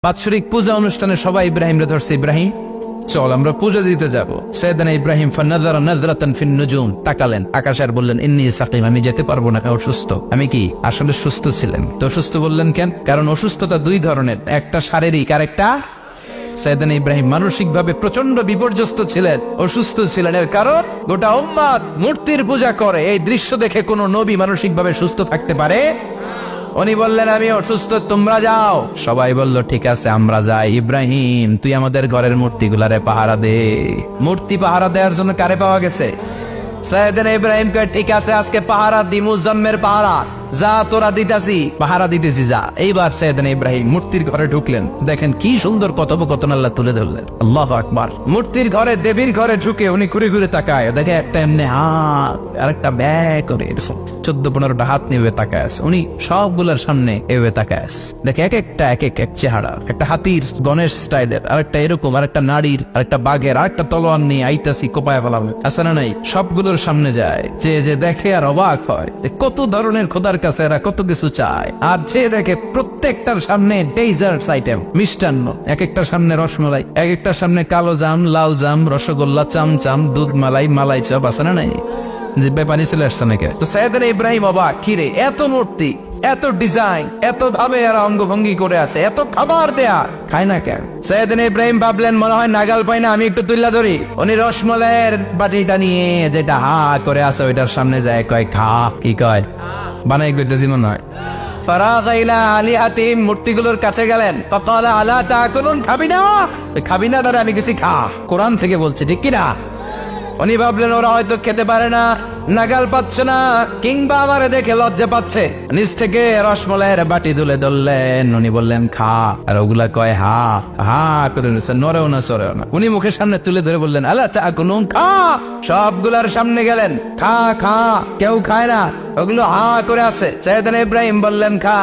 বাৎসরিক পূজা অনুষ্ঠানে সবাই ইব্রাহিমরে ধরছে, ইব্রাহিম চল আমরা পূজা দিতে যাব। সাইয়েদনা ইব্রাহিম ফানাযারা নাযরাতান ফিন নুজুম, তাকালেন আকাশে আর বললেন ইন্নী সাকিম, আমি যেতে পারবো না, আমি অসুস্থ। আমি কি আসলে সুস্থ ছিলেন? তো অসুস্থ বললেন কেন? কারণ অসুস্থতা দুই ধরনের, একটা শারীরিক আর একটা। সাইয়েদনা ইব্রাহিম মানসিকভাবে প্রচন্ড বিপর্যস্ত ছিলেন, অসুস্থ ছিলেন। এর কারণ গোটা উম্মাত মূর্তির পূজা করে, এই দৃশ্য দেখে কোন নবী মানসিকভাবে সুস্থ থাকতে পারে? উনি বললেন আমি অসুস্থ, তোমরা যাও। সবাই বলল ঠিক আছে আমরা যাই। ইব্রাহিম তুই আমাদের ঘরের মূর্তিগুলারে পাহারা দে। মূর্তি পাহারা দেওয়ার জন্য কারে পাওয়া গেছে? সাইয়েদনা ইব্রাহিম কয় ঠিক আছে আজকে পাহারা দিমু, জম্মের পাহারা, যা তোরা দিতাছি, পাহারা দিতেছি যা। এইবার সাইয়েদনা ইব্রাহিম মূর্তির ঘরে ঢুকলেন। দেখেন কি সুন্দর কথোপকথন আল্লাহ তুলে ধরলেন। আল্লাহু আকবার। মূর্তির ঘরে, দেবীর ঘরে ঢুকে উনি ঘুরে ঘুরে তাকায়, দেখে একটা এমনি হাত আর একটা ব্যাগ করে 14-15টা হাত নিয়ে তাকায় আছে। উনি সবগুলোর সামনে এভাবে তাকায় আছে, দেখে এক একটা এক এক চেহারা, একটা হাতির গণেশ স্টাইলের, আরেকটা এরকম, আরেকটা নারীর, আরেকটা বাঘের, আরেকটা তলোয়ার নিয়ে আইতাছি কোপায় ফেলাম আছে না নাই। সবগুলোর সামনে যায়, যে দেখে আর অবাক হয় কত ধরনের খোদার কাছে এরা কত কিছু চায়। আর যে দেখে প্রত্যেকটার সামনে ডেজার্টস আইটেম, মিষ্টান্ন, এক একটার সামনে রসমালাই, এক একটার সামনে কালো জাম, লাল জাম, রসগোল্লা, চামচাম, দুধ মালাই, মালাই চপ আছে না নাই। জিব্বায় পানি চলে আসছে নাকি? তো সাইয়েদনা ইব্রাহিম অবাক, কিরে এত মূর্তি, এত ডিজাইন, এত ভাবে এরা অঙ্গভঙ্গি করে আছে, এত খাবার দেয়া, খায় না কেন? সাইয়েদনা ইব্রাহিম ভাবলেন মনে হয় নাগাল পাই না, আমি একটু তুল্লা ধরি। উনি রসমলাইয়ের বাটিটা নিয়ে যেটা হা করে আছে ওইটার সামনে যায়, কয় খা। কি কয়? বানাই কইতেছি মনে হয়। ফারাগা ইলা আলিহাতিহিম, মূর্তিগুলোর কাছে গেলেন। ফাকালা আলা তাকুলুন, খাবি না? খাবি না দাঁড়া, আমি কিছু খা, কোরআন থেকে বলছে, ঠিক কিনা? উনি ভাবলেন ওরা হয়তো খেতে পারে না, নাগাল পাচ্ছে না, কিংবা আমারে দেখে লজ্জা পাচ্ছে। নিচ থেকে রসমলাইয়ের বাটি তুলে ধরলেন। উনি বললেন খা, আর ওগুলা কয় হা হা করে নিচ্ছে, নড়েও না সরেও না। উনি মুখের সামনে তুলে ধরে বললেন আলা তাকুলুন, খা। সবগুলার সামনে গেলেন, খা খা, কেউ খায় না, ওগুলো হা করে আছে। সাইয়েদনা ইব্রাহিম বললেন খা,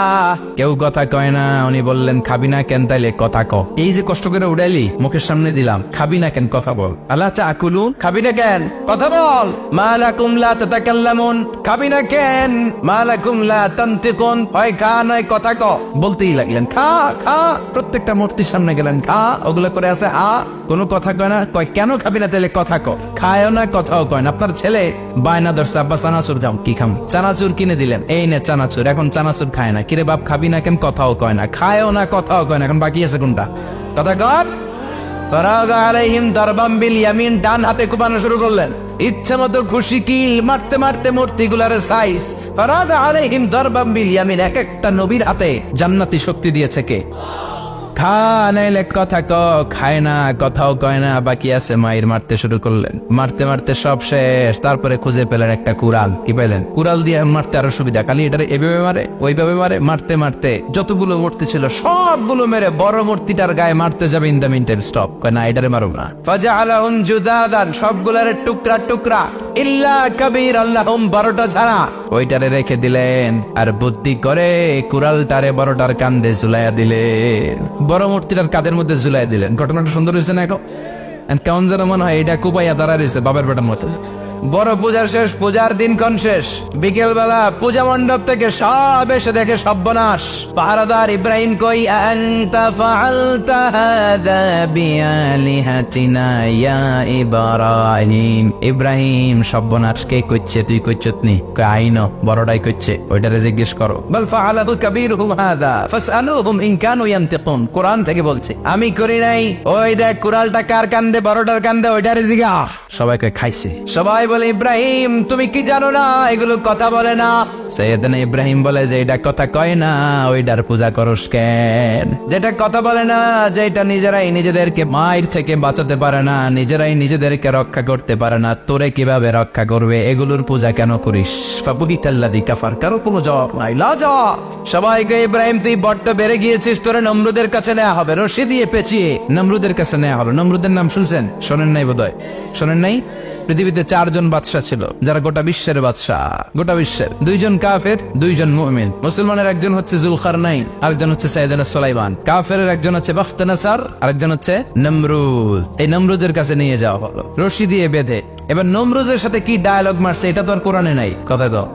কেউ কথা কয় না। উনি বললেন খাবি না কেন? তাইলে কথা ক। এই যে কষ্ট করে উড়াইলি, মুখের সামনে দিলাম, খাবি না কেন? কথা বল। আলা তাকুলুন, খাবি না কেন? কথা বল। মা লাকুম লা তাতাকাল্লামুন, খাবি না কেন? মা লাকুম লা তানতিকুন, হয় খা নয় কথা ক। বলতেই লাগলেন খা খা, প্রত্যেকটা মূর্তির সামনে গেলেন, খা। ওগুলো করে আছে আ, কোনো কথা কয় না। কয় কেন খাবি না? তাইলে কথা ক। খায়ও না, কথাও কয় না। আপনার ছেলে বায়না ধরছে, আব্বা চানাচুর খাম। কি খাম? চানাচুর কিনে দিলেন, এই নে চানাচুর। এখন চানাচুর খায় না। কিরে বাপ খাবি না কেন? কথাও কয় না, খায়ও না, কথাও কয় না। এখন বাকি আছে কোনটা? কথা কর। ফারাগা আলাইহিম দারবাম বিল ইয়ামিন, ডান হাতে কোপানো শুরু করলেন। ইচ্ছা মতো খুশি কিল মারতে মারতে মূর্তিগুলার সাইজ। ফারাগা আলাইহিম দারবাম বিল ইয়ামিন, এক একটা নবীর হাতে জান্নাতি শক্তি দিয়েছে কে? খা নাইলে কথা ক। খায় না, কথাও কয় না, বাকি আছে মায়ের। মারতে শুরু করলেন, মারতে মারতে সব শেষ। তারপরে খুঁজে পেলেন একটা কুড়াল। কি পেলেন? কুড়াল দিয়ে মারতে আরো সুবিধা, খালি এটারে এভাবে মারে, ওইভাবে মারে। মারতে মারতে যতগুলো মূর্তি ছিল সবগুলো মেরে বড় মূর্তিটার গায়ে মারতে যাবে, in the meantime stop, কয় না এটারে মারুম না। ফাজআলাহুম জুদাদান, সবগুলারে টুকরা টুকরা, ইল্লা কাবীর আল্লাহুম, 12টা ছাড়া ওইটারে রেখে দিলেন। আর বুদ্ধি করে কুড়ালটারে বড়টার কান্দে ঝুলাইয়া দিলেন, বড় মূর্তিটার কাদের মধ্যে ঝুলাই দিলেন। ঘটনাটা সুন্দর হয়েছে না? এখন কেমন যেন মনে হয় এটা কুপাইয়া দাঁড়া রয়েছে বাবার বেটার মতো। বড় পূজার শেষ, পূজার দিনক্ষণ শেষ। বিকেল বেলা পূজা মণ্ডপ থেকে সব এসে দেখে সর্বনাশ। পাহারাদার ইব্রাহিম কই, আনতা ফাআলতা হাযা বিআলিহাতিনা ইয়া ইব্রাহিম। ইব্রাহিম সর্বনাশ কে কইছে? তুই কইছত নি? কই আইনো, বড়টাই কইছে, ওইটারে জিজ্ঞেস করো। বল ফাআলাহু কাবীরুহুম হাযা ফাসআলুহুম ইন কানু ইয়ানতিকুন, কোরআন থেকে বলছে, আমি করি নাই। ওই দেখ কুড়ালটা কার কান্দে, বড়টার কান্দে, ওইটারে জিগা। সবাই কই খাইছে। সবাই বলে ইব্রাহিম তুমি কি জানো না এগুলো কথা বলে না? সাইয়েদনা ইব্রাহিম বলে যে এটা কথা কয় না, ওইটার পূজা করস কেন? যেটা কথা বলে না, যেটা নিজেরাই নিজেদেরকে মায়ের থেকে বাঁচাতে পারে না, নিজেরাই নিজেদেরকে রক্ষা করতে পারে না, তোরে কিভাবে রক্ষা করবে? এগুলোর পূজা কেন করিস? ফাবুহিতাল্লাযী কাফার, কারো কোনো জবাব নাই, লা জবাব। সবাইকে ইব্রাহিম তুই বড্ড বেড়ে গিয়েছিস, তোরে নমরুদের কাছে নেওয়া হবে, রশি দিয়ে পেঁচিয়ে নমরুদের কাছে নেওয়া হবে। নমরুদের নাম শুনছেন? শোনেন নাই বোধহয়, শোনেন নাই? পৃথিবীতে 4 জন বাদশা ছিল, যারা গোটা বিশ্বের বাদশা। গোটা বিশ্বের 2 জন কাফের, 2 জন মুমিন। মুসলমানের একজন হচ্ছে জুলকারনাইন, আরেকজন হচ্ছে সাইয়েদনা সুলাইমান। কাফেরের একজন হচ্ছে বাখতানাসার, আরেকজন হচ্ছে নমরুদ। এই নমরুদের কাছে নিয়ে যাওয়া হলো রশি দিয়ে বেঁধে। এবার নমরুদের সাথে কি ডায়ালগ মারছে এটা তো আর কোরআনে নাই। কথা কও।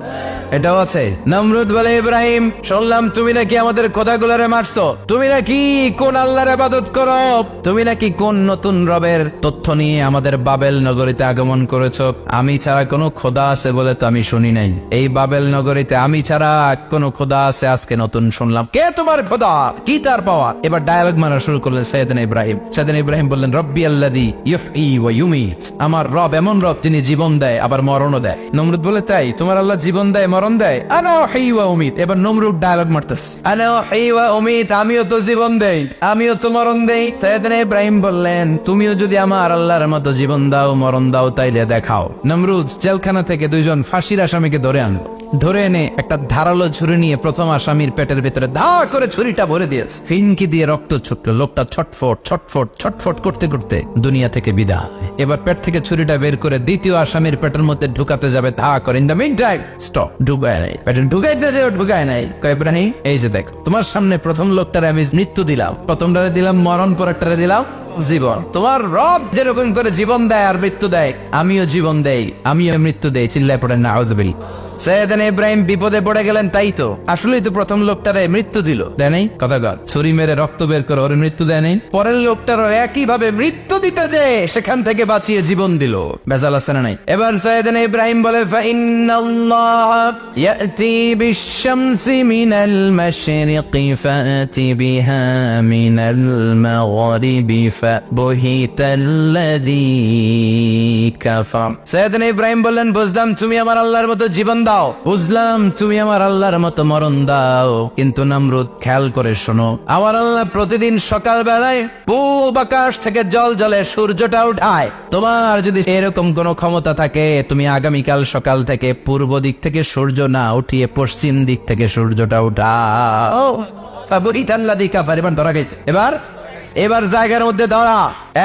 এটাও আছে। নমরুদ বলে, ইব্রাহিম শুনলাম তুমি নাকি আমাদের খোদাগুলোরে মারছো, তুমি নাকি কোন আল্লাহর ইবাদত করো, তুমি নাকি কোন নতুন রবের তথ্য নিয়ে আমাদের বাবেল নগরীতে আগমন করেছো। আমি ছাড়া কোনো খোদা আছে বলে তো আমি শুনি নাই, এই বাবেল নগরীতে আমি ছাড়া কোনো খোদা আছে আজকে নতুন শুনলাম। কে তোমার খোদা, কি তার পাওয়ার? এবার ডায়ালগ মারা শুরু করলেন সাইয়েদনা ইব্রাহিম। সাইয়েদনা ইব্রাহিম বললেন, রব্বি আল্লাযী ইউহয়ী ওয়া ইউমীত, আমার রব এমন রব যিনি জীবন দেয় আবার মরণও দেয়। নমরুদ বলে, তাই তোমার আল্লাহ জীবন দেয় মরণ দেয়? আনা উহয়ী ওয়া উমীত। এবার নমরুদ ডায়ালগ মারতেছে, আনা উহয়ী ওয়া উমীত, আমিও তো জীবন দেই আমিও তো মরণ দেই। সাইয়েদনা ইব্রাহিম বললেন, তুমিও যদি আমার আল্লাহর মতো জীবন দাও মরণ দাও তাইলে দেখাও। নমরুদ জেলখানা থেকে দুইজন ফাঁসির আসামিকে ধরে আনলো। ধরে এনে একটা ধারালো ছুরি নিয়ে প্রথম আসামির পেটের ভিতরে ধা করে ছুরিটা ভরে দিয়েছে। ফিনকি দিয়ে রক্ত ছুটলো। লোকটা ছটফট ছটফট ছটফট করতে করতে দুনিয়া থেকে বিদায়। এবার পেট থেকে ছুরিটা বের করে দ্বিতীয় আসামির পেটের মধ্যে ঢুকাতে যাবে, ধা করে। In the meantime stop, ঢুকায় নাই। পেটে ঢুকাইতে যাবে, ঢুকায় নাই। কয়, ইব্রাহিম এই যে দেখ, তোমার সামনে প্রথম লোকটারে আমি মৃত্যু দিলাম, প্রথমটারে দিলাম মরণ, পরেরটারে দিলাম জীবন। তোমার রব যেরকম করে জীবন দেয় আর মৃত্যু দেয়, আমিও জীবন দেই আমিও মৃত্যু দেই। চিল্লায় পড়েন নাউযুবিল্লাহ। সাইয়েদনা ইব্রাহিম বিপদে পড়ে গেলেন। তাই তো, আসলেই তো প্রথম লোকটারে মৃত্যু দিল, দেয় নাই? কথা কর, ছুরি মেরে রক্ত বের করে ওর মৃত্যু দেয় নাই? পরের লোকটারও একই ভাবে মৃত্যু দিতে যে সেখান থেকে বাঁচিয়ে জীবন দিল। বেজাল আছে না নাই? এবার সাইয়েদনা ইব্রাহিম বলে, ফাইন্নাল্লাহ ইয়াতি বিশ-শামসি মিনাল মাশরিকি ফাতি বিহা মিনাল মাগরিবি ফাবহিতাল্লাযী কাফার। সাইয়েদনা ইব্রাহিম বললেন, বুঝলাম তুমি আমার আল্লাহর মতো জীবন দাও, বুঝলাম তুমি আমার আল্লাহর মতো মরণ দাও, কিন্তু নমরুদ খেয়াল করে শোনো, আমার আল্লাহ প্রতিদিন সকাল বেলায় পূব আকাশ থেকে জল জলে সূর্যটা উঠায়। তোমার যদি এরকম কোন ক্ষমতা থাকে, তুমি আগামীকাল সকাল থেকে পূর্ব দিক থেকে সূর্য না উঠিয়ে পশ্চিম দিক থেকে সূর্যটা উঠাও। ফাবহিতাল্লাযী কাফার। এবার ধরা গেছে। এবার জায়গার মধ্যে ধরা,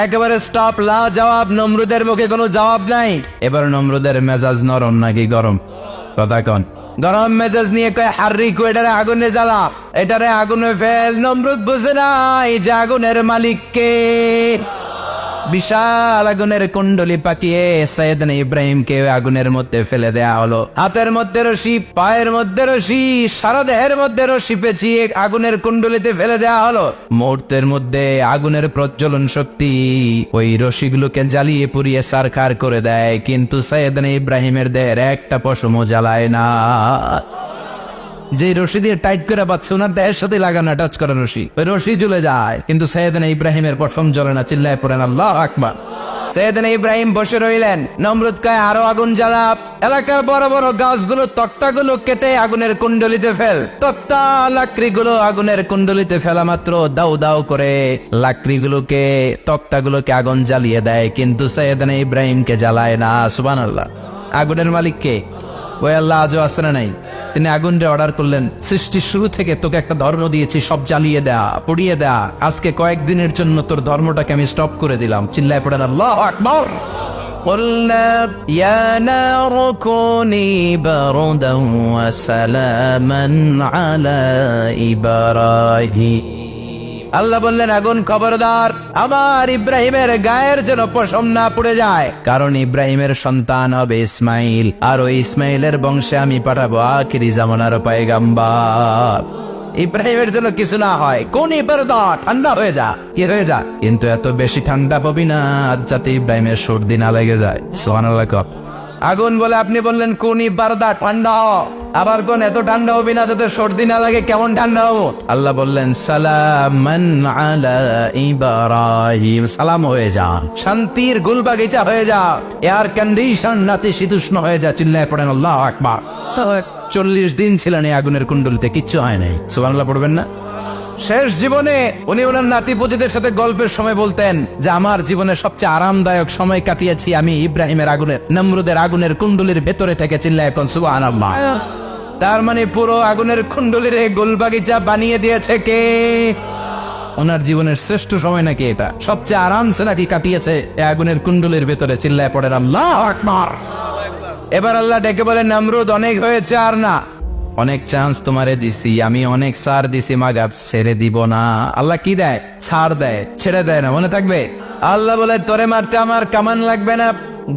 একেবারে স্টপ, লা জবাব। নমরুদের মুখে কোনো জবাব নাই। এবার নমরুদের মেজাজ নরম নাকি গরম? কথা কন। গরম মেজাজ নিয়ে কয়, হাররিকু, এটারে আগুনে জ্বালা, এটারে আগুনে ফেল। নমরুদ বুঝে নাই যে আগুনের মালিক কে। বিশাল আগুনের কুণ্ডলি পাকিয়ে সাইয়েদনা ইব্রাহিমকে আগুনের মধ্যে ফেলে দেয়া হলো। হাতের মধ্যে রশি, পায়ের মধ্যে রশি, সারা দেহের মধ্যে রশি পেঁচিয়ে আগুনের কুণ্ডলিতে ফেলে দেয়া হলো। মুহূর্তের মধ্যে আগুনের প্রজ্বলন শক্তি ওই রশিগুলোকে জ্বালিয়ে পুড়িয়ে সারখার করে দেয়, কিন্তু সাইয়েদনা ইব্রাহিমের দেহের একটা পশমও জ্বালায় না। যে রশি দিয়ে টাইট করে পাচ্ছে, ওনার দেহের সাথে লাগানো টাচ করা রশি, ওই রশি জ্বলে যায়, কিন্তু সাইয়েদনা ইব্রাহিমের পশম জ্বলে না। চিল্লায় পড়েন আল্লাহু আকবার। সাইয়েদনা ইব্রাহিম বসে রইলেন। নমরুদ কয়, আরো আগুন জ্বালা, এলাকার বড় বড় গাছগুলো, তক্তাগুলো কেটে আগুনের কুণ্ডলিতে ফেল। তক্তা লাকড়িগুলো আগুনের কুণ্ডলিতে ফেলা মাত্র দাউ দাউ করে লাকড়িগুলোকে, তক্তাগুলোকে আগুন জ্বালিয়ে দেয়, কিন্তু সাইয়েদনা ইব্রাহিমকে জ্বালায় না। সুবহানাল্লাহ। আগুনের মালিক কে? ওই আল্লাহ আজও আছে না নাই? তিনি আগুনরে অর্ডার করলেন, সৃষ্টির শুরু থেকে তোকে একটা ধর্ম দিয়েছি, সব জ্বালিয়ে দেয়া, পুড়িয়ে দেয়া, আজকে কয়েকদিনের জন্য তোর ধর্মটাকে আমি স্টপ করে দিলাম। চিল্লায় পড়েন আল্লাহু আকবার। قُلْنَا يَا نَارُ كُونِي بَرْدًا وَسَلَامًا عَلَى إِبْرَاهِيمَ। আল্লাহ বললেন, আগুন খবরদার, আমার ইব্রাহিমের গায়ের যেন পশম না পুড়ে যায়, কারণ ইব্রাহিমের সন্তান হবে ইসমাইল, আর ওই ইসমাইলের বংশে আমি পাঠাবো আখিরি জামানার পয়গম্বর। ইব্রাহিমের জন্য কিছু না হয়, কোন ইবারদা, ঠান্ডা হয়ে যা, কি হয়ে যা, কিন্তু এত বেশি ঠান্ডা পাবি না যাতে ইব্রাহিমের সর্দি না লেগে যায়। সুবহানাল্লাহ। আগুন বলে, আপনি বললেন কোন ইবারদা, ঠান্ডা হ, আবার কোন এত ঠান্ডা হবি না যাতে সর্দি না লাগে, কেমন ঠান্ডা হবো? আল্লাহ বললেন, সালামান আলা ইব্রাহিম, সালাম হয়ে যা, শান্তির গুলবাগিচা হয়ে যা, এয়ার কন্ডিশন নাতিশীতোষ্ণ হয়ে যা। চিল্লায় পড়েন আল্লাহু আকবার। 40 দিন ছিলেন এই আগুনের কুণ্ডলিতে, কিচ্ছু হয় নাই। সুবহানাল্লাহ পড়বেন না? শেষ জীবনে উনি ওনার নাতিপুতিদের সাথে গল্পের সময় বলতেন যে আমার জীবনের সবচেয়ে আরামদায়ক সময় কাটিয়েছি আমি ইব্রাহিমের আগুনের, নমরুদের আগুনের কুণ্ডলির ভেতরে থেকে। চিল্লায় এখন সুবহানাল্লাহ। তার মানে পুরো আগুনের কুণ্ডলির গোলবাগিচা বানিয়ে দিয়েছে কে? ওনার জীবনের শ্রেষ্ঠ সময় নাকি এটা? সবচেয়ে আরামসে নাকি কাটিয়েছে এই আগুনের কুণ্ডলির ভেতরে? চিল্লায় পড়েন আল্লাহু আকবার। এবার আল্লাহ ডেকে বলেন, নমরুদ অনেক হয়েছে, আর না, অনেক চান্স তোমারে দিছি, আমি অনেক ছাড় দিছি, মাগার ছেড়ে দিব না। আল্লাহ কি দেয়? ছাড় দেয়, ছেড়ে দেয় না। মনে থাকবে, আল্লাহ বলে, তোরে মারতে আমার কামান লাগবে না,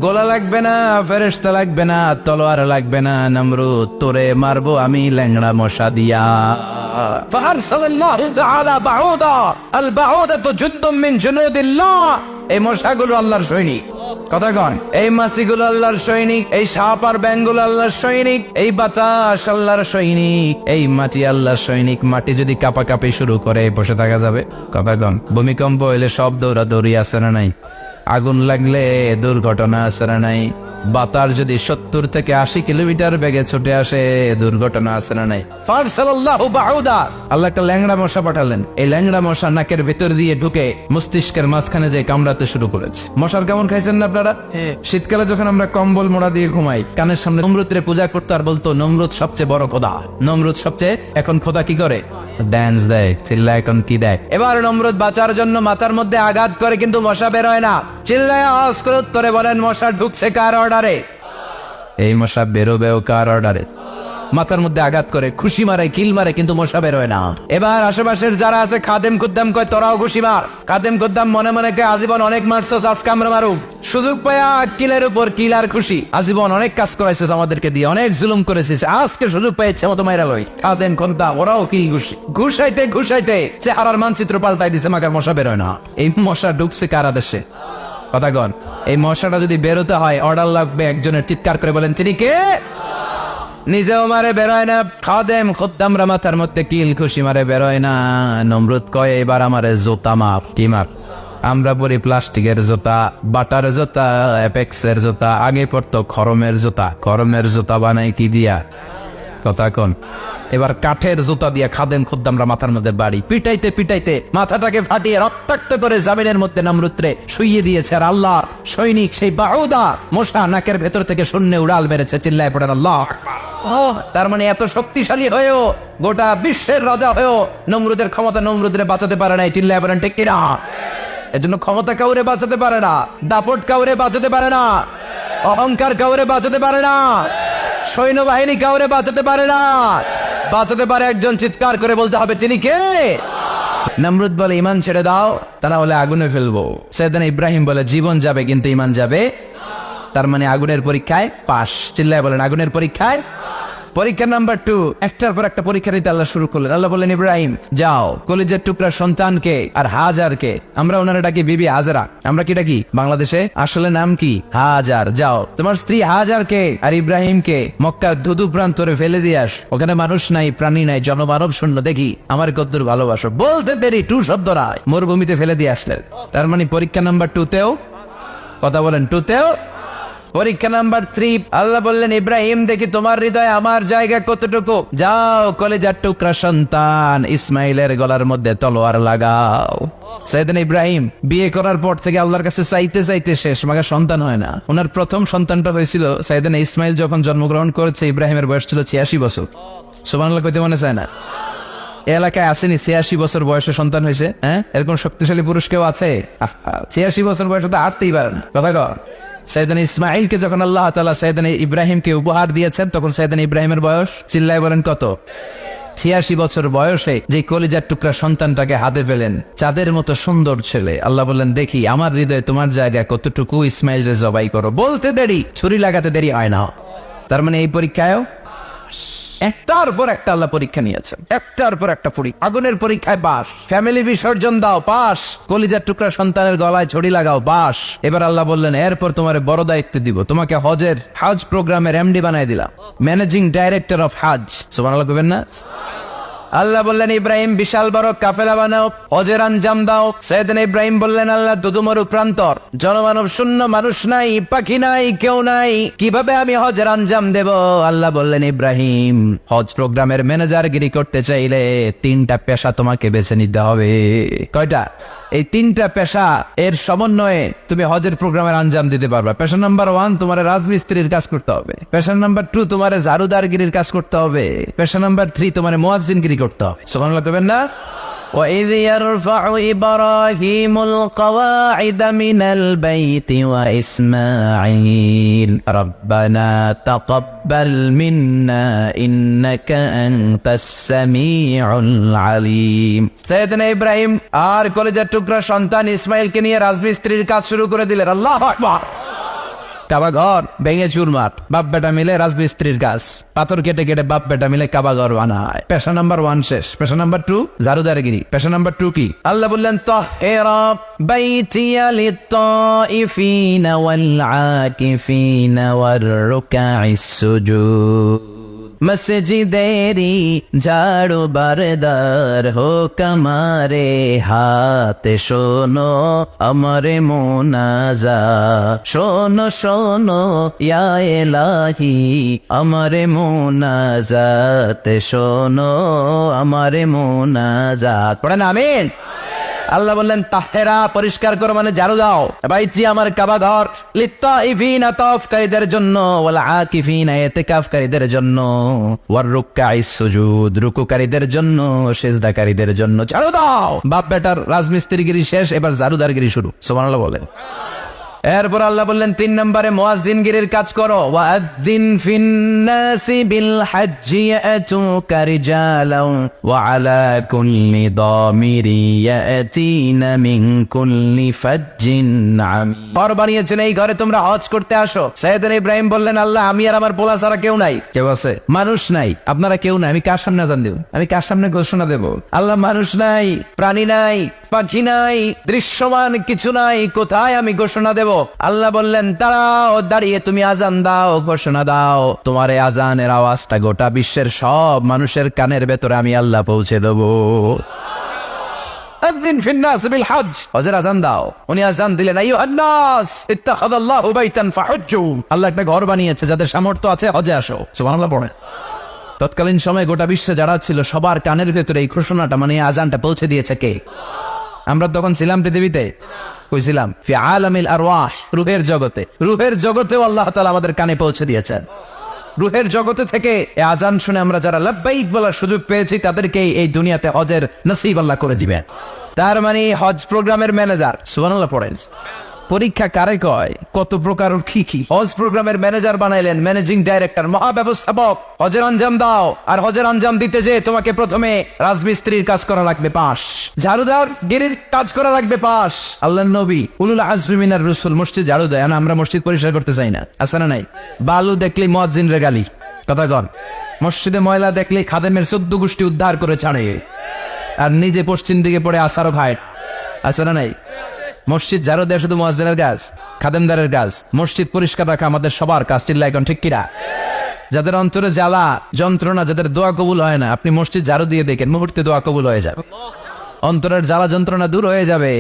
গোলা লাগবে না, ফেরেশতা লাগবে না, তলোয়ার লাগবে না, নমরুদ তোরে মারবো আমি ল্যাংড়া মশা দিয়া। ফারসালাল্লাহু তাআলা বাউদা, আল বাউদাতু জুনদুম মিন জুনুদিল্লাহ। এই মশাগুলো আল্লাহর সৈনিক। কথা কন, এই মাছিগুলো আল্লাহর সৈনিক, এই সাপ আর ব্যাঙগুলো আল্লাহর সৈনিক, এই বাতাস আল্লাহর সৈনিক, এই মাটি আল্লাহর সৈনিক। মাটি যদি কাঁপাকাঁপি শুরু করে বসে থাকা যাবে? কথা কন, ভূমিকম্প হইলে সব দৌড়াদৌড়ি আছে না নাই? আগুন লাগলে দুর্ঘটনা আছে না নাই? বাতাস যদি 70 থেকে 80 কিলোমিটার বেগে ছুটে আসে দুর্ঘটনা আছে না নাই? ফারসালাল্লাহু বাউদা, আল্লাহ একটা ল্যাংড়া মশা পাঠালেন। এই ল্যাংড়া মশা নাকের ভেতর দিয়ে ঢুকে মস্তিষ্কের মাঝখানে যে কামড়াতে শুরু করেছে। মশার কেমন খাইছেন না আপনারা? শীতকালে যখন আমরা কম্বল মোড়া দিয়ে ঘুমাই, কানের সামনে নমরুদরে পূজা করতো আর বলতো নমরুদ সবচেয়ে বড় খোদা, নমরুদ সবচেয়ে। এখন খোদা কি করে? ড্যান্স দেয়, চিল্লা এখন কি দেয়? এবার নমরুদ বাঁচার জন্য মাথার মধ্যে আঘাত করে, কিন্তু মশা বের হয় না। চিল্লায় আওয়াজ করে বলেন, মশা ঢুকছে কার অর্ডারে? এই মশা বেরোবেও কার অর্ডারে? মাথার মধ্যে আঘাত করে, খুশি মারে, কিল মারে, কিন্তু মশা বের হয় না। এবার আশেপাশের যারা আছে খাদেম খুদ্দাম কয় তোরাও খুশি মার। খাদেম খুদ্দাম মনে মনে কয় আজীবন অনেক মারছস, আজকে আমরা মারুক। সুযোগ পায়া কিলের উপর কিল আর খুশি। আজীবন অনেক কাজ করাইছিস আমাদেরকে দিয়ে, অনেক জুলুম করেছিস, আজকে সুযোগ পাই ইচ্ছে মতো মাইরা লই। খাদেম খুদ্দাম ওরাও কিল খুশি। ঘুষাইতে চেহারার মানচিত্র পাল্টাই দিছে, মাগার মশা বের হয় না। এই মশা ঢুকছে কারা দেশে? কথা কন, এই মশাটা যদি বেরোতে হয় অর্ডার লাগবে একজনের। চিৎকার করে বলেন, চিনি কে? নিজেও মারে বেরোয় না, খাদেম খুদ্দামরা মাথার মধ্যে কিল খুশি মারে বেরোয় না। নমরুদ কয় এবার আমারে জুতা মার। কি মার? আমরা পরি প্লাস্টিকের জুতা, বাটার জুতা, অ্যাপেক্সের জুতা, আগে পড়তো খরমের জুতা। খরমের জুতা বানাই কি দিয়া? কথা কন। এবার কাঠের জুতা দিয়া খাদেম খুদ্দামরা মাথার মধ্যে বাড়ি পিটাইতে মাথাটাকে ফাটিয়ে রক্তাক্ত করে জামিনের মধ্যে নমরুদরে শুইয়ে দিয়েছে। আর আল্লাহ সৈনিক সেই বাউদা মশা নাকের ভেতর থেকে শূন্যে উড়াল মেরেছে। চিল্লায় পড়েন আল্লাহ। তার মানে এত শক্তিশালী হয়েও, গোটা বিশ্বের রাজা হয়েও নমরুদের ক্ষমতা নমরুদরে বাঁচাতে পারে নাই। চিল্লায় পড়েন ঠিক কিনা? এজন্য ক্ষমতা কাউরে বাঁচাতে পারে না, দাপট কাউরে বাঁচাতে পারে না, অহংকার কাউরে বাঁচাতে পারে না, সৈন্যবাহিনী কাউরে বাঁচাতে পারে না। বাঁচাতে পারে একজন। চিৎকার করে বলতে হবে, তিনি কে? নমরুদ বলে ইমান ছেড়ে দাও, তা না হলে আগুনে ফেলবো। সাইয়েদনা ইব্রাহিম বলে জীবন যাবে কিন্তু ইমান যাবে। তার মানে আগুনের পরীক্ষায় পাস। চিল্লায় বলেন আগুনের পরীক্ষায়। পরীক্ষা নাম্বার 2, একটার পর একটা পরীক্ষা দিতে আল্লাহ শুরু করলেন। আল্লাহ বললেন ইব্রাহিম যাও, কলিজার টুকরা সন্তানকে আর হাজারকে, আমরা ওনারা ডাকি বিবি হাজারা, আমরা কি ডাকি বাংলাদেশে? আসলে নাম কি? হাজার। যাও তোমার স্ত্রী হাজারকে আর ইব্রাহিমকে মক্কার ধুধু প্রান্তরে ফেলে দিয়ে আস। ওখানে মানুষ নাই, প্রাণী নাই, জনমানব শূন্য। দেখি আমার কদ্দুর ভালোবাসো। বলতে দেরি, 2 শব্দ নয়, মরুভূমিতে ফেলে দিয়ে আসলেন। তার মানে পরীক্ষা নাম্বার 2তেও, কথা বলেন 2তেও। পরীক্ষা নাম্বার 3, আল্লাহ বললেন ইব্রাহিম দেখি তোমার হৃদয়ে আমার জায়গা কতটুকু। যাও কলিজার টুকরা সন্তান ইসমাইলের গলার মধ্যে তলোয়ার লাগাও। সাইয়েদনা ইব্রাহিম বিয়ে করার পর থেকে আল্লাহর কাছে চাইতে শেষ, মাগা সন্তান হয় না। ওনার প্রথম সন্তানটা হয়েছিল সাইয়েদনা ইসমাইল যখন জন্মগ্রহণ করেছে। ইব্রাহিমের বয়স ছিল 86 বছর। সুবহানাল্লাহ কইতে মনে চায় না? এলাকায় আসেনি 86 বছর বয়সে সন্তান হয়েছে? হ্যাঁ, এরকম শক্তিশালী পুরুষ কেউ আছে? 86 বছর বয়সে তো হাঁটতেই পারে না। কথা কর। সাইয়েদনা ইসমাইলকে যখন আল্লাহ তাআলা সাইয়েদনা ইব্রাহিমকে উপহার দিয়েছেন, তখন সাইয়েদনা ইব্রাহিমের বয়স, চিল্লায় বলেন কত? 86 বছর বয়সে যে কলিজার টুকরা সন্তানটাকে হাতে পেলেন, চাঁদের মতো সুন্দর ছেলে। আল্লাহ বললেন দেখি আমার হৃদয়ে তোমার জায়গা কতটুকু, ইসমাইলরে জবাই করো। বলতে দেরি, ছুরি লাগাতে দেরি হয় না। তার মানে এই পরীক্ষায়ও একটার পর একটা আল্লাহ পরীক্ষা নিয়েছেন, একটার পর একটা পরীক্ষা। আগুনের পরীক্ষায় পাস, ফ্যামিলি বিসর্জন দাও পাস, কলিজার টুকরা সন্তানের গলায় ছড়ি লাগাও পাস। এবার আল্লাহ বললেন এরপর তোমার বড় দায়িত্ব দিব, তোমাকে হজ প্রোগ্রামের এমডি বানাই দিলাম, ম্যানেজিং ডাইরেক্টর অফ হজ। সুবহানাল্লাহ কইবেন না? আল্লাহ বললেন ইব্রাহিম বিশাল বড় কাফেলা বানাও, হজের আঞ্জাম দাও। সাইয়েদনা ইব্রাহিম বললেন আল্লাহ দুদুমরু প্রান্তর, জনমানব শূন্য, মানুষ নাই, পাখি নাই, কেউ নাই, কিভাবে আমি হজের আঞ্জাম দেব? আল্লাহ বললেন ইব্রাহিম হজ প্রোগ্রামের ম্যানেজারগিরি করতে চাইলে 3টা পেশা তোমাকে বেছে নিতে হবে। কয়টা? এই 3টা পেশা এর সমন্বয়ে তুমি হজের প্রোগ্রামের আঞ্জাম দিতে পারবে। পেশা নাম্বার 1 তোমার রাজমিস্ত্রির কাজ করতে হবে। পেশা নাম্বার 2 তোমার ঝাড়ুদারগিরির কাজ করতে হবে। পেশা নাম্বার 3 তোমার মুয়াজ্জিনগিরি করতে হবে। সুবহানাল্লাহ কইবেন না? وَإِذْ يَرْفَعُ إِبْرَاهِيمُ الْقَوَاعِدَ مِنَ الْبَيْتِ وَإِسْمَاعِيلُ رَبَّنَا تَقَبَّلْ مِنَّا إِنَّكَ أَنْتَ السَّمِيعُ الْعَلِيمُ। সাইয়েদনা ইব্রাহিম আর কলিজার টুকরা সন্তান ইসমাইলকে নিয়ে রাজমিস্ত্রির কাজ শুরু করে দিলেন। আল্লাহু আকবার। কাবা ঘর ভেঙে চুরমার, বাপ বেটা মিলে রাজমিস্ত্রির কাজ, পাথর কেটে কেটে বাপ বেটা মিলে কাবা ঘর বানায়। পেশা নাম্বার 1 শেষ। পেশা নাম্বার 2 জারুদারগিরি। পেশা নাম্বার 2 কি? আল্লাহ বললেন তাহিরা বাইতিয়া লিত্তাইফিনা ওয়াল আকিফিনা ওয়ার রুকাইস সুজুদ। মসজিদেরি ঝাড়ু বারদার হোক আমারে হাতে, শোনো আমারে মোনাজা, শোনো শোনো ইয়া এলাহি আমারে মোনাজাত, শোনো আমারে মোনাজাত। পড়েন আমিন। আল্লাহ বললেন তাহেরা পরিষ্কার করো মানে ঝাড়ু দাও, বাইতি আমার কাবা ঘর, লিত্তাইফিনা তাওয়াফকারীদের জন্য, ওয়াল আকিফিনা ইতিকাফকারীদের জন্য, ওয়ার রুকআইস সুজুদ রুকুকারীদের জন্য, সিজদাকারীদের জন্য ঝাড়ু দাও। বাপ বেটার রাজমিস্ত্রিগিরি শেষ, এবার ঝাড়ুদারগিরি শুরু। সুবহানাল্লাহ বলেন। এরপর আল্লাহ বললেন 3 নম্বরে মুয়াজ্জিনগিরির কাজ করো। ওয়াআযিন ফিন্নাসি বিল হজ্জি ইয়াতুকা রিজালান ওয়া আলা কুল্লি দামিরি ইয়াতিনা মিন কুল্লি ফাজ্জিন আমিক। ঘর বানিয়েছেন, এই ঘরে তোমরা হজ করতে আসো। সাইয়েদনা ইব্রাহিম বললেন আল্লাহ আমি আর আমার পোলা ছাড়া কেউ নাই। কেউ আছে? মানুষ নাই, আপনারা কেউ নাই, আমি কার সামনে আযান দেব? আমি কার সামনে ঘোষণা দেব? আল্লাহ মানুষ নাই, প্রাণী নাই, পাখি নাই, দৃশ্যমান কিছু নাই, কোথায় আমি ঘোষণা দেব? আল্লাহ বললেন দাঁড়াও, দাঁড়িয়ে তুমি আজান দাও, ঘোষণা দাও। তোমার এই আজানের আওয়াজটা গোটা বিশ্বের সব মানুষের কানের ভেতরে আমি আল্লাহ পৌঁছে দেবো। আযিন ফিন্নাস বিল হজ, হজের আজান দাও। উনি আজান দিলেন আইয়ুহান নাস ইত্তাখাযাল্লাহু বাইতান ফাহুজ্জু। আল্লাহ একটা ঘর বানিয়েছে, যাদের সামর্থ্য আছে হজে আসো। সুবহানাল্লাহ পড়ে। তৎকালীন সময়ে গোটা বিশ্বে যারা ছিল সবার কানের ভেতরে এই ঘোষণাটা মানে আজানটা পৌঁছে দিয়েছে কে? আমরা তখন ছিলাম পৃথিবীতে, কইছিলাম ফি আলামিল আরওয়াহ, রূহের জগতে। রূহের জগতেও আল্লাহ তাআলা আমাদের কানে পৌঁছে দিয়েছেন। রূহের জগতে থেকে এই আজান শুনে আমরা যারা লাব্বাইক বলার সুযোগ পেয়েছি তাদেরকে এই দুনিয়াতে হজের নসিব আল্লাহ করে দিবেন। তার মানে হজ প্রোগ্রামের ম্যানেজার। সুবহানাল্লাহ পড়েন। পরীক্ষা কারে কয়? কত প্রকার কি কি। হজ প্রোগ্রামের ম্যানেজার বানাইলেন, ম্যানেজিং ডাইরেক্টর, মহাব্যবস্থাপক। হজের আঞ্জাম দাও, আর হজের আঞ্জাম দিতে যে তোমাকে প্রথমে রাজমিস্ত্রির কাজ করা লাগবে 5, ঝাড়ুদার গিরির কাজ করা লাগবে 5। আল্লাহর নবী উলুল আজমি মিনার রাসূল মসজিদ ঝাড়ু দেয়, আমরা মসজিদ পরিষ্কার করতে চাই না, আছে না নাই? বালু দেখলেই মুয়াজ্জিনের গালি, কথা কন। মসজিদে ময়লা দেখলেই খাদেমের 14 গোষ্ঠী উদ্ধার করে ছাড়ে, আর নিজে পশ্চিম দিকে পড়ে আসারও খায়, আছে না নাই? মসজিদ ঝাড়ু দেওয়া শুধু মুয়াজ্জিনের কাজ, খাদেমদারের কাজ। মসজিদ পরিষ্কার রাখা আমাদের সবার কাজ। চিল্লায় এখন ঠিক কিনা? যাদের অন্তরে জ্বালা যন্ত্রণা, যাদের দোয়া কবুল হয় না, আপনি মসজিদ ঝাড়ু দিয়ে দেখেন মুহূর্তে দোয়া কবুল হয়ে যাবে। অন্তরের জ্বালা যন্ত্রণা দূর হয়ে যাবে,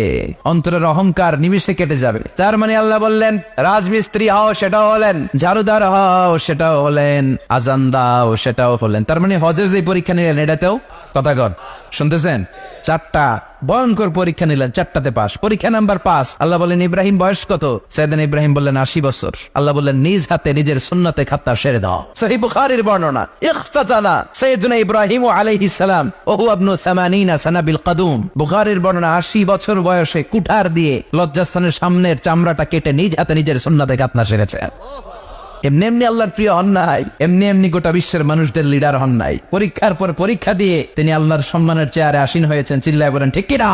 অন্তরের অহংকার নিমিষে কেটে যাবে। তার মানে আল্লাহ বললেন রাজমিস্ত্রি হও, সেটাও হলেন, ঝাড়ুদার হও, সেটাও হলেন, আজান দাও, সেটাও হলেন। তার মানে হজের যে পরীক্ষা নিলেন এটাতেও, কথা কন, শুনতেছেন? 4টা ভয়ঙ্কর পরীক্ষা নিলেন, 4টাতে পাস। পরীক্ষা নাম্বার 5। আল্লাহ বললেন ইব্রাহিম বয়স কত? সাইয়েদনা ইব্রাহিম বললেন 80 বছর। আল্লাহ বললেন নিজ হাতে নিজের সুন্নতে খাত্তা সেরে দাও। সহিহ বুখারীর বর্ণনা, ইখতাতানা সাইয়েদনা ইব্রাহিম আলাইহিস সালাম ওয়া হুয়া ইবনু 80 সানা বিল কদুম। বুখারীর বর্ণনা 80 বছর বয়সে কুঠার দিয়ে লজ্জাস্থানের সামনের চামড়াটা কেটে নিজ হাতে নিজের সুন্নতে খাত্তা সেরেছে। এমনি এমনি আল্লাহর প্রিয় হন নাই, এমনি এমনি গোটা বিশ্বের মানুষদের লিডার হন নাই। পরীক্ষার পর পরীক্ষা দিয়ে তিনি আল্লাহর সম্মানের চেয়ারে আসীন হয়েছেন। চিল্লায় বলেন ঠিক কিনা?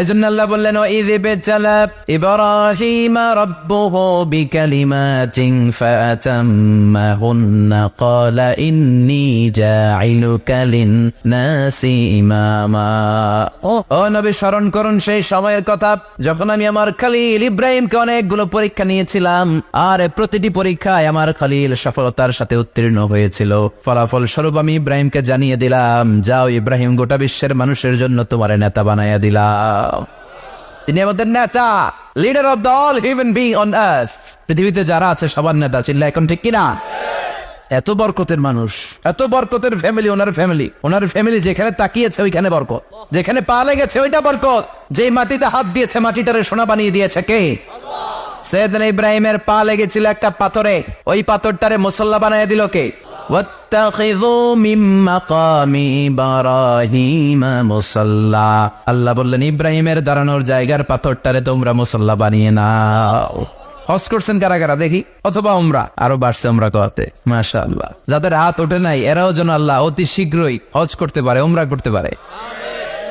এজন্য আল্লাহ বললেন ওয়াইয ইবতালা ইব্রাহিম রাব্বুহু বিকালিমাতিন ফাতাম্মাহুন্না ক্বালা ইন্নী জাইলুকা লিন-নাসি ইমামা। ও নবী স্মরণ করুন সেই সময়ের কথা যখন আমি আমার খলিল ইব্রাহিমকে অনেকগুলো পরীক্ষা নিয়েছিলাম, আর প্রতিটি পরীক্ষায় আমার খলিল সফলতার সাথে উত্তীর্ণ হয়েছিল। ফলাফল স্বরূপ আমি ইব্রাহিমকে জানিয়ে দিলাম, যাও ইব্রাহিম, গোটা বিশ্বের মানুষের জন্য তোমার নেতা বানাইয়া দিলাম। তিনি আমাদের নেতা, leader of the all human being on earth. পৃথিবীতে যারা আছে সবার নেতা। চিল্লা এখন ঠিক কিনা? এত বরকতের মানুষ, এত বরকতের ফ্যামিলি, ওনার ফ্যামিলি যেখানে তাকিয়েছে ওইখানে বরকত, যেখানে পা লেগেছে ওইটা বরকত, যেই মাটিতে হাত দিয়েছে মাটিটারে সোনা বানিয়ে দিয়েছে কে? সাইয়েদনা ইব্রাহিমের পা লেগেছিল একটা পাথরে, ওই পাথরটারে মুসল্লা বানিয়ে দিল কে? ওয়াত্তাখিযু মিন মাকামি ইব্রাহিম মুসাল্লা। আল্লাহ বললেন ইব্রাহিমের দাঁড়ানোর জায়গার পাথরটারে তোমরা মুসল্লা বানিয়ে নাও। হজ করছেন কারা কারা দেখি, অথবা উমরা, আরো বাড়ছে উমরা করতে, মাশাআল্লাহ। যাদের হাত ওঠে নাই এরাও যেন আল্লাহ অতি শীঘ্রই হজ করতে পারে, উমরা করতে পারে।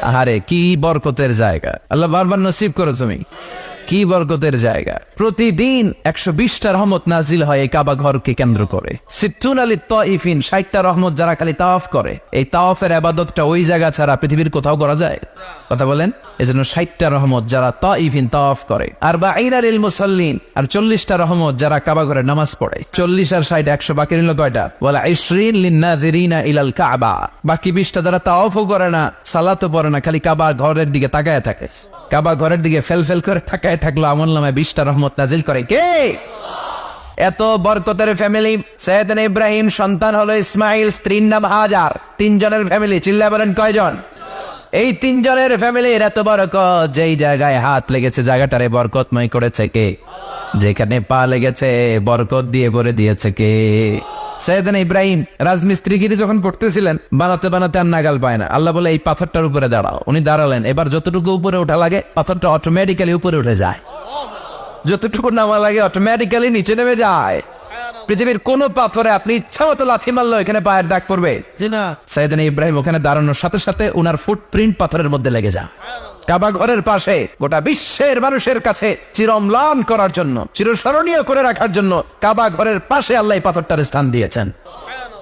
আহারে কি বরকতের জায়গা, আল্লাহ বারবার নসিব করো তুমি। কি বরকতের জায়গা। প্রতিদিন 120টা রহমত নাজিল হয় এই কাবা ঘরকে কেন্দ্র করে। সিত্তুন আলী তাইফিন, 60টা রহমত যারা খালি তাওয়াফ করে। এই তাওয়াফের ইবাদতটা ওই জায়গা ছাড়া পৃথিবীর কোথাও করা যায়? কথা বলেন। এজন্য 60টা রহমত যারা তাইফিন তাওয়াফ করে, আর বাঈনা লিল মুসাল্লিন, আর 40টা রহমত যারা কাবা ঘরে নামাজ পড়ে। 40 আর 60 100, বাকি রইল কয়টা? ওয়ালা 20 লিন-নাযিরিনা ইলাল কাবা। বাকি 20টা যারা তাওয়াফও করে না, সালাতও পড়ে না, খালি কাবা ঘরের দিকে তাকায় থাকে। কাবা ঘরের দিকে ফেল করে তাকায় থাকলো, আমলনামায় 20টা রহমত নাজিল করে কে? এত বরকতের ফ্যামিলি। সাইয়েদনা ইব্রাহিম সন্তান হলো ইসমাইল, স্ত্রীর নাম হাজার। 3 জনের ফ্যামিলি। চিল্লা বলেন কয়জন? এই 3 জনের ফ্যামিলির এত বরকত, যেই জায়গায় হাত লেগেছে জায়গাটারে বরকতময় করেছে কে? যেখানে পা লেগেছে বরকত দিয়ে ভরে দিয়েছে কে? সাইয়েদনা ইব্রাহিম রাজমিস্ত্রিগিরি যখন করতেছিলেন, বানাতে বানাতে আর নাগাল পায় না। আল্লাহ বলে এই পাথরটার উপরে দাঁড়াও। উনি দাঁড়ালেন। এবার যতটুকু উপরে ওঠা লাগে পাথরটা অটোমেটিক্যালি উপরে উঠে যায়, যতটুকু নামা লাগে অটোমেটিক্যালি নিচে নেমে যায়। পৃথিবীর কোন পাথরে আপনি ইচ্ছা মতো লাথি মারলো এখানে পায়ের দাগ পড়বে না। সাইয়েদনা ইব্রাহিম ওখানে দাঁড়ানোর সাথে সাথে উনার ফুটপ্রিন্ট পাথরের মধ্যে লেগে যায়। কাবা ঘরের পাশে গোটা বিশ্বের মানুষের কাছে চিরম্লান করার জন্য, চিরস্মরণীয় করে রাখার জন্য কাবা ঘরের পাশে আল্লাহ এই পাথরটার স্থান দিয়েছেন।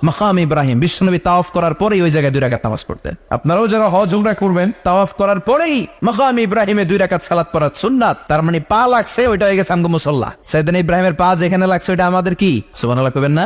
মাকাম ইব্রাহিম। বিশ্বনবী তাওয়াফ করার পরেই ওই জায়গায় 2 রাকাত নামাজ পড়তেন। আপনারাও যারা হজ উমরা করবেন, তাওয়াফ করার পরেই মাকাম ইব্রাহিমে 2 রাকাত সালাত পড়া সুন্নাত। তার মানে পা লাগছে, ওইটা হয়ে গেছে আমগো মুসাল্লা। সাইয়েদনা ইব্রাহিমের পা যেখানে লাগছে ওইটা আমাদের কি? সুবহানাল্লাহ কইবেন না?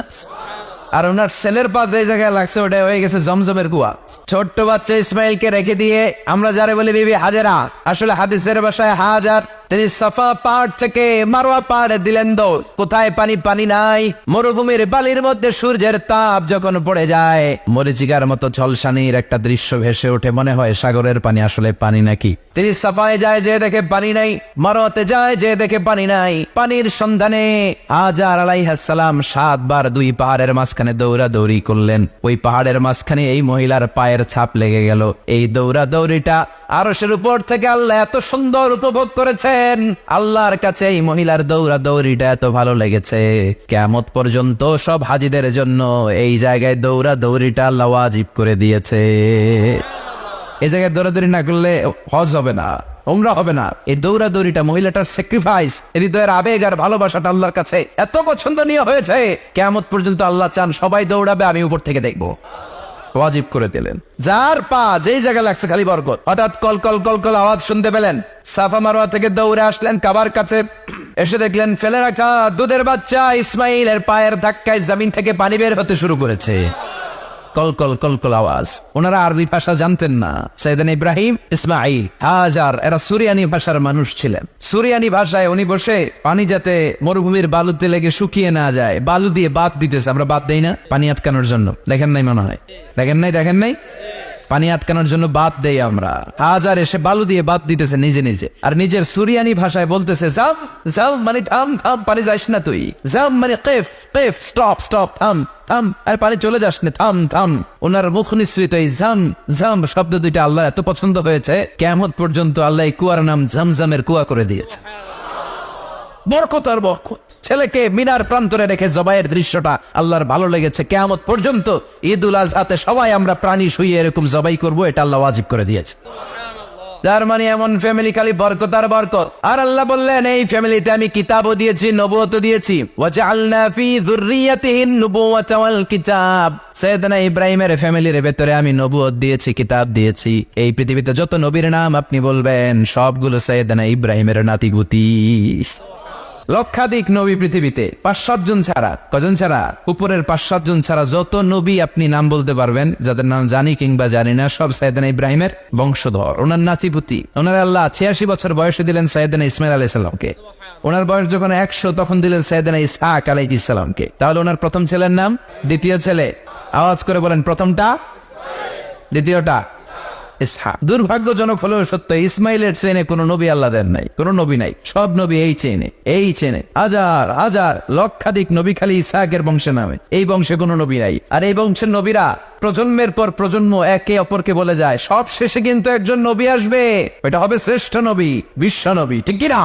আর ওনার ছেলের পা যে জায়গায় লাগছে ওটা হয়ে গেছে জমজমের কুয়া। ছোট্ট বাচ্চা ইসমাইলকে রেখে দিয়ে আমরা যারা বলি বিবি হাজেরা, আসলে হাদিসের ভাষায় হাজার, তিনি সাফা পাহাড় থেকে মারওয়া পাহাড়ে দিলেন দৌড়। কোথায় পানি? পানি নাই। মরুভূমির বালির মধ্যে সূর্যের তাপ যখন পড়ে যায়, মরিচিকার মতো ঝলসানির একটা দৃশ্য ভেসে ওঠে, মনে হয় সাগরের পানি, আসলে পানি নাকি। তিনি সাফায় যায়, যে দেখে পানি নাই। মারওয়াতে যায়, যে দেখে পানি নাই। পানির সন্ধানে হাজার আলাইহিস সালাম 7 বার 2 পাহাড়ের মাঝখানে দৌড়াদৌড়ি করলেন। ওই পাহাড়ের মাঝখানে এই মহিলার পায়ের ছাপ লেগে গেল। এই দৌড়াদৌড়িটা আরশের উপর থেকে আল্লাহ এত সুন্দর উপভোগ করেছেন। আল্লাহর কাছে এই মহিলার দৌড়াদৌড়িটা এত ভালো লেগেছে, কিয়ামত পর্যন্ত সব হাজিদের জন্য এই জায়গায় দৌড়াদৌড়িটা আল্লাহ ওয়াজিব করে দিয়েছে। এই জায়গায় দৌড়াদৌড়ি না করলে হজ হবে না, উমরা হবে না। এই দৌড়াদৌড়িটা, মহিলাটার স্যাক্রিফাইস, হৃদয়ের আবেগ আর ভালোবাসাটা আল্লাহর কাছে এত পছন্দনীয় হয়েছে, কিয়ামত পর্যন্ত আল্লাহ চান সবাই দৌড়াবে, আমি উপর থেকে দেখবো। ওয়াজিব করে দিলেন। যার পা যেই জায়গায় লাগছে খালি বরকত। হঠাৎ কল কল কল কল আওয়াজ শুনতে পেলেন। সাফা মারওয়া থেকে দৌড়ে আসলেন কাবার কাছে। এসে দেখলেন ফেলে রাখা দুধের বাচ্চা ইসমাইলের পায়ের ধাক্কায় জমিন থেকে পানি বের হতে শুরু করেছে। কল কল কল কল আওয়াজ। ওনারা আরবি ভাষা জানতেন না। সাইয়েদনা ইব্রাহিম, ইসমাইল, হাজার এরা সুরিয়ানি ভাষার মানুষ ছিলেন। সুরিয়ানি ভাষায় উনি বসে পানি যাতে মরুভূমির বালুতে লেগে শুকিয়ে না যায়, বালু দিয়ে বাদ দিতেছে। আমরা বাদ দেই না পানি আটকানোর জন্য? দেখেন নাই মনে হয়? দেখেন নাই? পানি আটকানোর জন্য বাদ দেই আমরা। হাজার এসে বালু দিয়ে বাদ দিতেছে নিজে নিজে, আর নিজের সুরিয়ানি ভাষায় বলতেছে জাম জাম, মানে থাম থাম, পানি যাস না তুই। জাম মানে কেফ কেফ, স্টপ স্টপ, থাম থাম, আর পানি চলে যাস না, থাম থাম। ওনার মুখ নিঃসৃত এই জাম জাম শব্দ দুইটা আল্লাহ এত পছন্দ হয়েছে, কিয়ামত পর্যন্ত আল্লাহ এই কুয়ার নাম জামজামের কুয়া করে দিয়েছে। বরকত আর বরকত। ছেলেকে মিনার প্রান্তরে রেখে জবাইয়ের দৃশ্যটা আল্লাহর ভালো লেগেছে। কিয়ামত পর্যন্ত ঈদুল আজহাতে সবাই আমরা প্রাণী শুয়ে এরকম জবাই করব, এটা আল্লাহ ওয়াজিব করে দিয়েছে। তার মানে এমন ফ্যামিলি খালি বরকত আর বরকত। আর আল্লাহ বললেন এই ফ্যামিলিতে আমি কিতাবও দিয়েছি, নবুয়তও দিয়েছি। ওয়াজআলনা ফি যুররিয়াতিহিন নুবুওয়াতা ওয়াল কিতাব। সাইয়েদনা ইব্রাহিমের ফ্যামিলির ভেতরে আমি নবুয়ত দিয়েছি, কিতাব দিয়েছি। এই পৃথিবীতে যত নবীর নাম আপনি বলবেন সবগুলো সাইয়েদনা ইব্রাহিমের নাতিগুতি। লক্ষাধিক নবী পৃথিবীতে, 5-7 জন ছাড়া। কজন ছাড়া? উপরের 5-7 জন ছাড়া যত নবী আপনি নাম বলতে পারবেন, যাদের নাম জানি কিংবা জানি না, সব সাইয়েদনা ইব্রাহিমের বংশধর, ওনার নাতিপুতি। ওনার আল্লাহ 86 বছর বয়সে দিলেন সাইয়েদনা ইসমাইল আলাইহিস সালামকে। ওনার বয়স যখন 100 তখন দিলেন সাইয়েদনা ইসহাক আলাইহিস সালামকে। তাহলে ওনার প্রথম ছেলের নাম? দ্বিতীয় ছেলে আওয়াজ করে বলেন, প্রথমটা, দ্বিতীয়টা ইসহাক। দুর্ভাগ্যজনক হলেও সত্য, ইসমাইলের চেনে কোন নবী আল্লাহ দেন নাই, কোন নবী নাই। সব নবী এই চেনে হাজার হাজার লক্ষাধিক নবী খালি ইসহাকের বংশে নামে। এই বংশে কোন নবী নাই। আর এই বংশের নবীরা প্রজন্মের পর প্রজন্ম একে অপরকে বলে যায়, সব শেষে কিন্তু একজন নবী আসবে, ওইটা হবে শ্রেষ্ঠ নবী, বিশ্ব নবী, ঠিক কিনা?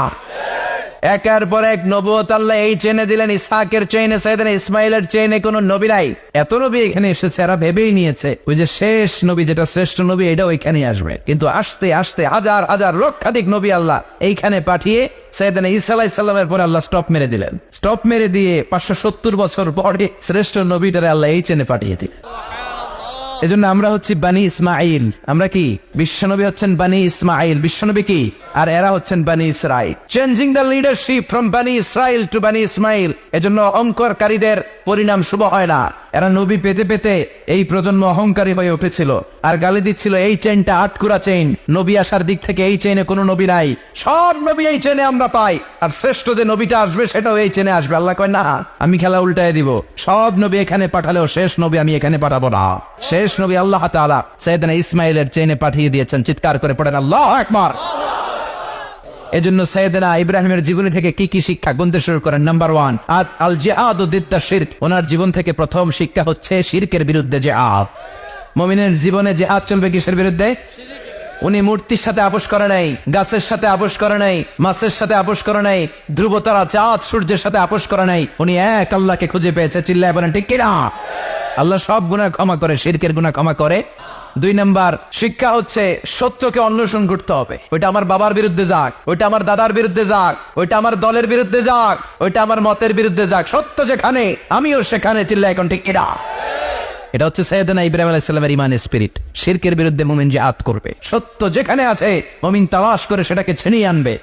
একের পর এক নবুয়ত আল্লাহ এই চেনে দিলেন। ইসহাকের চেইনে, সাইয়েদনা ইসমাইলের চেইনে কোনো নবী নাই। এত নবী এখানে এসেছে, এরা ভেবেই নিয়েছে ওই যে শেষ নবী, যেটা শ্রেষ্ঠ নবী, এটা ওইখানে আসবে। কিন্তু আস্তে আস্তে হাজার হাজার লক্ষাধিক নবী আল্লাহ এইখানে পাঠিয়ে সাইয়েদনা ঈসা আলাইহিস সালামের পরে আল্লাহ স্টপ মেরে দিলেন। স্টপ মেরে দিয়ে 570 বছর পরে শ্রেষ্ঠ নবীটারে আল্লাহ এই চেনে পাঠিয়ে দিলেন। এজন্য আমরা হচ্ছি বানি ইসমাইল। আমরা কি? বিশ্বনবী হচ্ছেন বানি ইসমাইল, বিশ্বনবী কি? আর এরা হচ্ছেন বানি Israil. Changing the leadership from বানি ইসরাইল টু বানি ইসমাইল। এজন্য অহংকারীদের পরিণাম শুভ হয় না। এরা নবী পেতে পেতে এই প্রজন্ম অহংকারী হয়ে উঠেছিল আর গালি দিচ্ছিল এই চেইনটা আটকুরা চেইন, নবী আসার দিক থেকে এই চেইনে কোনো নবী নাই, সব নবী এই চেইনে আমরা পাই, আর শ্রেষ্ঠ যে নবীটা আসবে সেটাও এই চেইনে আসবে। আল্লাহ কয় না, আমি খেলা উল্টায় দিব, সব নবী এখানে পাঠালেও শেষ নবী আমি এখানে পাঠাবো না। শেষ নবী আল্লাহ তাআলা সাইয়েদনা ইসমাইলের চেইনে পাঠিয়ে দিয়েছেন। চিৎকার করে পড়েন আল্লাহু আকবার। এজন্য সাইয়েদনা ইব্রাহিমের জীবনী থেকে কি কি শিক্ষা গুনতে শুরু করেন? নাম্বার 1, আল জিহাদু দিদ্দা শিরক। ওনার জীবন থেকে প্রথম শিক্ষা হচ্ছে শিরকের বিরুদ্ধে জিহাদ। মুমিনের জীবনে জিহাদ চলবে কিসের বিরুদ্ধে? উনি মূর্তির সাথে আপোষ করে নাই, গাছের সাথে আপোষ করে নাই, মাছের সাথে আপোষ করে নাই, ধ্রুবতারা, চাঁদ, সূর্যের সাথে আপোষ করে নাই। উনি এক আল্লাহকে খুঁজে পেয়েছে। চিল্লায় বলেন ঠিক কিনা? আল্লাহ সব গুনাহ ক্ষমা করে, শিরকের গুনাহ ক্ষমা করে। 2 নাম্বার শিক্ষা হচ্ছে সত্যকে অন্বেষণ করতে হবে। ওইটা আমার বাবার বিরুদ্ধে যাক, ওইটা আমার দাদার বিরুদ্ধে যাক, ওইটা আমার দলের বিরুদ্ধে যাক, ওইটা আমার মতের বিরুদ্ধে যাক, সত্য যেখানে আমিও সেখানে। চিল্লা এখন ঠিক কিনা? এটা হচ্ছে সাইয়েদনা ইব্রাহিম আলাইহিস সালামের ইমানের স্পিরিট। শিরকের বিরুদ্ধে মুমিন জিহাদ করবে। সত্য যেখানে আছে মুমিন তালাশ করে সেটাকে ছিনিয়ে আনবে।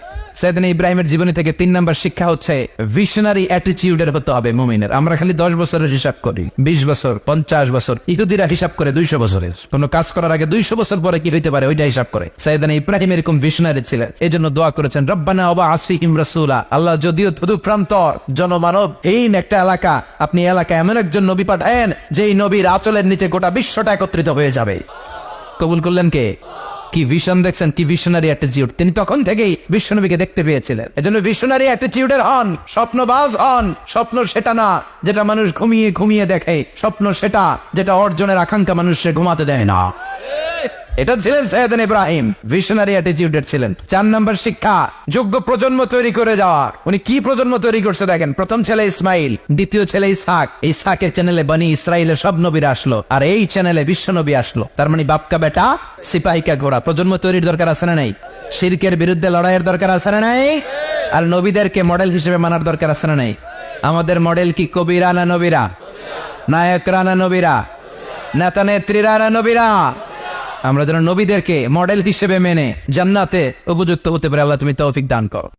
সাইয়েদনা ইব্রাহিমের জীবনী থেকে 3 নাম্বার শিক্ষা হচ্ছে ভিশনারি অ্যাটিটিউডের হতে হবে মুমিনের। আমরা খালি 10 বছরের হিসাব করি, 20 বছর, 50 বছর। ইহুদিরা হিসাব করে 200 বছরের। কোন কাজ করার আগে 200 বছর পরে কি হইতে পারে ওইটা হিসাব করে। সাইয়েদনা ইব্রাহিম এরকম ভিশনারি ছিলেন। এজন্য দোয়া করেছেন, রব্বানা ওয়াবআস ফীহিম রাসূলা। আল্লাহ যদিও ধুধু প্রান্তর জনমানবহীন একটা এলাকা, আপনি এলাকায় এমন একজন নবী পাঠায়েন যেই নবীর আঁচলের নিচে গোটা বিশ্বটা একত্রিত হয়ে যাবে। কবুল করলেন কে? কি ভিশন দেখছেন, কি ভিশনারি অ্যাটিটিউড। তিনি তখন থেকেই বিশ্বনবীকে দেখতে পেয়েছিলেন। এজন্য ভিশনারি অ্যাটিটিউডের হন, স্বপ্নবাজ হন। স্বপ্ন সেটা না যেটা মানুষ ঘুমিয়ে ঘুমিয়ে দেখে, স্বপ্ন সেটা যেটা অর্জনের আকাঙ্ক্ষা মানুষকে ঘুমাতে দেয় না। এটা ছিলেন সাইয়েদনা ইব্রাহিম, ভিশনারি অ্যাটিটিউডের ছিলেন। 4 নাম্বার শিক্ষা, যোগ্য প্রজন্ম তৈরি করে যাওয়া। উনি কি প্রজন্ম তৈরি করছে দেখেন। প্রথম ছেলে ইসমাইল, দ্বিতীয় ছেলে ইসহাক। ইসহাকের চ্যানেলে বনি ইসরাইলের সব নবীরা আসলো, আর এই চ্যানেলে বিশ্ব নবী আসলো। তার মানে বাপকা বেটা সিপাহিকা ঘোড়া। প্রজন্ম তৈরির দরকার আছে না নাই? শিরকের বিরুদ্ধে লড়াইয়ের দরকার আছে না নাই? আর নবীদেরকে মডেল হিসেবে মানার দরকার আছে না নাই? আমাদের মডেল কি কবিরা না নবীরা? নায়করা না নবীরা? নেতা নেত্রীরা না নবীরা? আমরা যেন নবীদেরকে মডেল হিসেবে মেনে জান্নাতে উপযুক্ত হতে পারে। আল্লাহ তুমি তৌফিক দান করো।